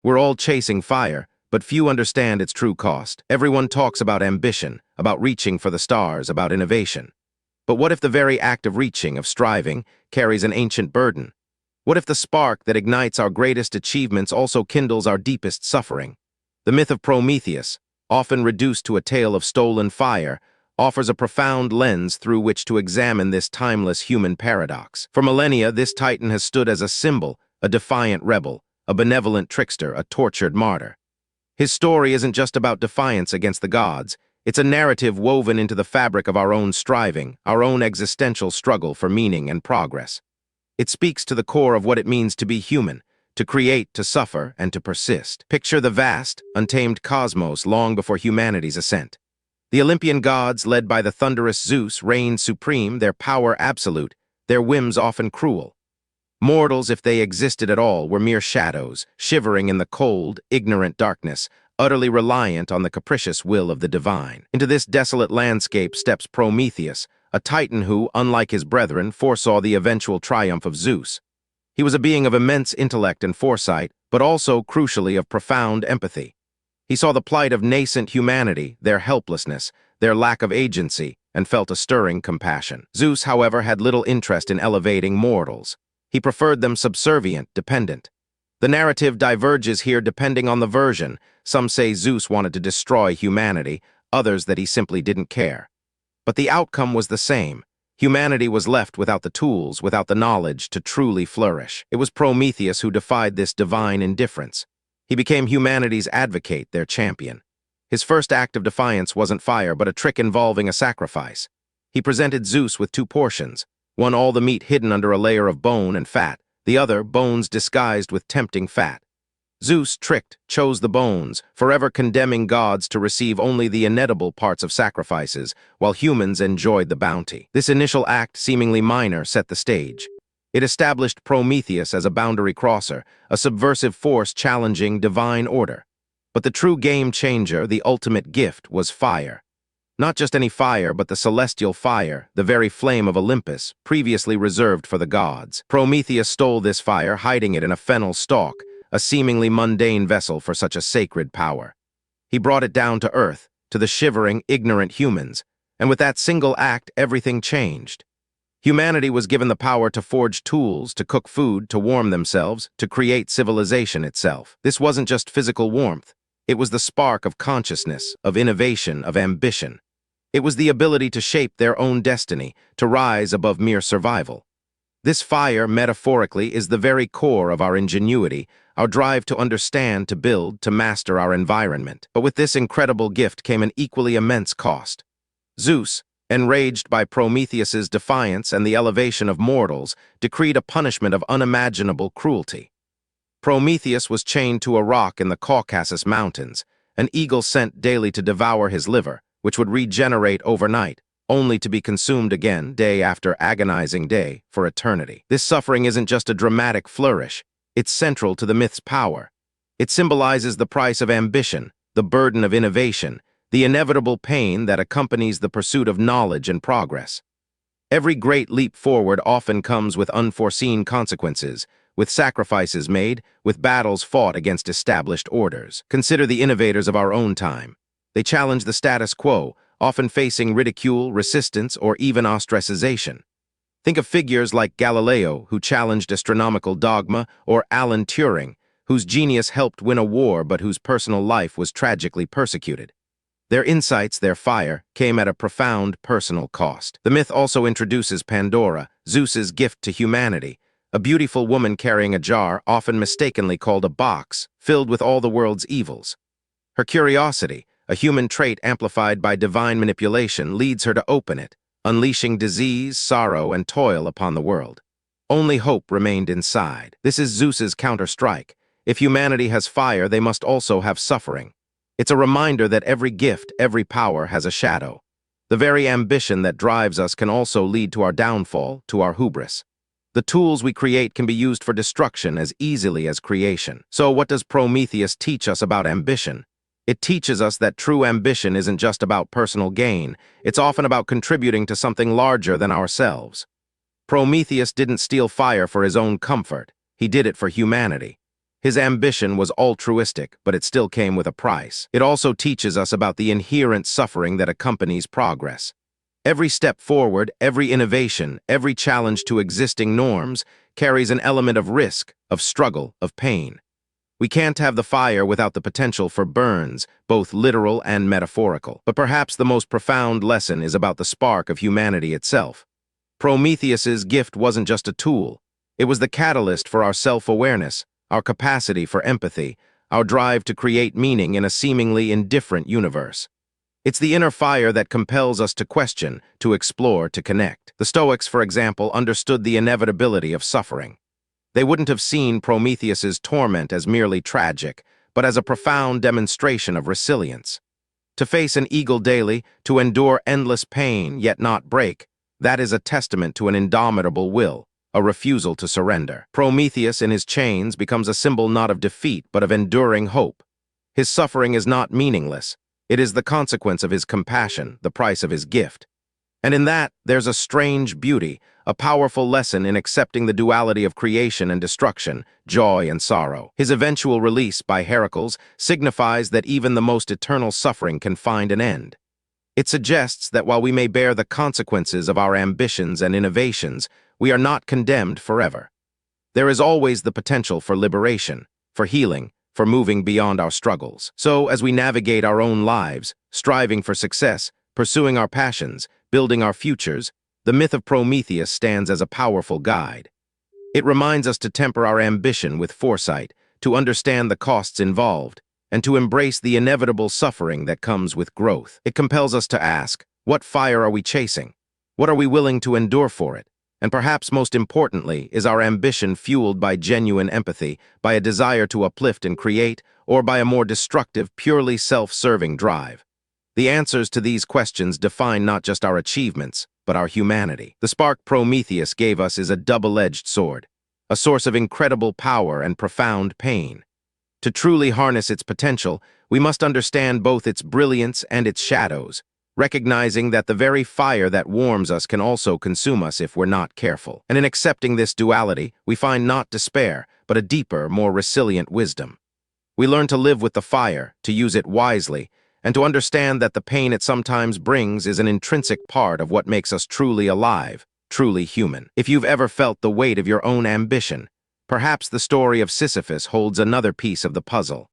We're all chasing fire, but few understand its true cost. Everyone talks about ambition, about reaching for the stars, about innovation. But what if the very act of reaching, of striving, carries an ancient burden? What if the spark that ignites our greatest achievements also kindles our deepest suffering? The myth of Prometheus, often reduced to a tale of stolen fire, offers a profound lens through which to examine this timeless human paradox. For millennia, this titan has stood as a symbol, a defiant rebel, a benevolent trickster, a tortured martyr. His story isn't just about defiance against the gods. It's a narrative woven into the fabric of our own striving, our own existential struggle for meaning and progress. It speaks to the core of what it means to be human, to create, to suffer, and to persist. Picture the vast, untamed cosmos long before humanity's ascent. The Olympian gods, led by the thunderous Zeus, reign supreme, their power absolute, their whims often cruel. Mortals, if they existed at all, were mere shadows, shivering in the cold, ignorant darkness, utterly reliant on the capricious will of the divine. Into this desolate landscape steps Prometheus, a titan who, unlike his brethren, foresaw the eventual triumph of Zeus. He was a being of immense intellect and foresight, but also, crucially, of profound empathy. He saw the plight of nascent humanity, their helplessness, their lack of agency, and felt a stirring compassion. Zeus, however, had little interest in elevating mortals. He preferred them subservient, dependent. The narrative diverges here depending on the version. Some say Zeus wanted to destroy humanity, others that he simply didn't care. But the outcome was the same. Humanity was left without the tools, without the knowledge to truly flourish. It was Prometheus who defied this divine indifference. He became humanity's advocate, their champion. His first act of defiance wasn't fire, but a trick involving a sacrifice. He presented Zeus with two portions, one all the meat hidden under a layer of bone and fat, the other bones disguised with tempting fat. Zeus, tricked, chose the bones, forever condemning gods to receive only the inedible parts of sacrifices, while humans enjoyed the bounty. This initial act, seemingly minor, set the stage. It established Prometheus as a boundary crosser, a subversive force challenging divine order. But the true game changer, the ultimate gift, was fire. Not just any fire, but the celestial fire, the very flame of Olympus, previously reserved for the gods. Prometheus stole this fire, hiding it in a fennel stalk, a seemingly mundane vessel for such a sacred power. He brought it down to earth, to the shivering, ignorant humans, and with that single act, everything changed. Humanity was given the power to forge tools, to cook food, to warm themselves, to create civilization itself. This wasn't just physical warmth. It was the spark of consciousness, of innovation, of ambition. It was the ability to shape their own destiny, to rise above mere survival. This fire, metaphorically, is the very core of our ingenuity, our drive to understand, to build, to master our environment. But with this incredible gift came an equally immense cost. Zeus, enraged by Prometheus's defiance and the elevation of mortals, decreed a punishment of unimaginable cruelty. Prometheus was chained to a rock in the Caucasus Mountains, an eagle sent daily to devour his liver, which would regenerate overnight, only to be consumed again, day after agonizing day, for eternity. This suffering isn't just a dramatic flourish. It's central to the myth's power. It symbolizes the price of ambition, the burden of innovation, the inevitable pain that accompanies the pursuit of knowledge and progress. Every great leap forward often comes with unforeseen consequences, with sacrifices made, with battles fought against established orders. Consider the innovators of our own time. They challenge the status quo, often facing ridicule, resistance, or even ostracization. Think of figures like Galileo, who challenged astronomical dogma, or Alan Turing, whose genius helped win a war but whose personal life was tragically persecuted. Their insights, their fire, came at a profound personal cost. The myth also introduces Pandora, Zeus's gift to humanity, a beautiful woman carrying a jar, often mistakenly called a box, filled with all the world's evils. Her curiosity, a human trait amplified by divine manipulation, leads her to open it, unleashing disease, sorrow, and toil upon the world. Only hope remained inside. This is Zeus's counter-strike. If humanity has fire, they must also have suffering. It's a reminder that every gift, every power has a shadow. The very ambition that drives us can also lead to our downfall, to our hubris. The tools we create can be used for destruction as easily as creation. So what does Prometheus teach us about ambition? It teaches us that true ambition isn't just about personal gain. It's often about contributing to something larger than ourselves. Prometheus didn't steal fire for his own comfort. He did it for humanity. His ambition was altruistic, but it still came with a price. It also teaches us about the inherent suffering that accompanies progress. Every step forward, every innovation, every challenge to existing norms carries an element of risk, of struggle, of pain. We can't have the fire without the potential for burns, both literal and metaphorical. But perhaps the most profound lesson is about the spark of humanity itself. Prometheus's gift wasn't just a tool. It was the catalyst for our self-awareness, our capacity for empathy, our drive to create meaning in a seemingly indifferent universe. It's the inner fire that compels us to question, to explore, to connect. The Stoics, for example, understood the inevitability of suffering. They wouldn't have seen Prometheus's torment as merely tragic, but as a profound demonstration of resilience. To face an eagle daily, to endure endless pain yet not break, that is a testament to an indomitable will, a refusal to surrender. Prometheus in his chains becomes a symbol not of defeat but of enduring hope. His suffering is not meaningless. It is the consequence of his compassion, the price of his gift. And in that, there's a strange beauty, a powerful lesson in accepting the duality of creation and destruction, joy and sorrow. His eventual release by Heracles signifies that even the most eternal suffering can find an end. It suggests that while we may bear the consequences of our ambitions and innovations, we are not condemned forever. There is always the potential for liberation, for healing, for moving beyond our struggles. So, as we navigate our own lives, striving for success, pursuing our passions, building our futures, the myth of Prometheus stands as a powerful guide. It reminds us to temper our ambition with foresight, to understand the costs involved, and to embrace the inevitable suffering that comes with growth. It compels us to ask, what fire are we chasing? What are we willing to endure for it? And perhaps most importantly, is our ambition fueled by genuine empathy, by a desire to uplift and create, or by a more destructive, purely self-serving drive? The answers to these questions define not just our achievements, but our humanity. The spark Prometheus gave us is a double-edged sword, a source of incredible power and profound pain. To truly harness its potential, we must understand both its brilliance and its shadows, recognizing that the very fire that warms us can also consume us if we're not careful. And in accepting this duality, we find not despair, but a deeper, more resilient wisdom. We learn to live with the fire, to use it wisely, and to understand that the pain it sometimes brings is an intrinsic part of what makes us truly alive, truly human. If you've ever felt the weight of your own ambition, perhaps the story of Sisyphus holds another piece of the puzzle.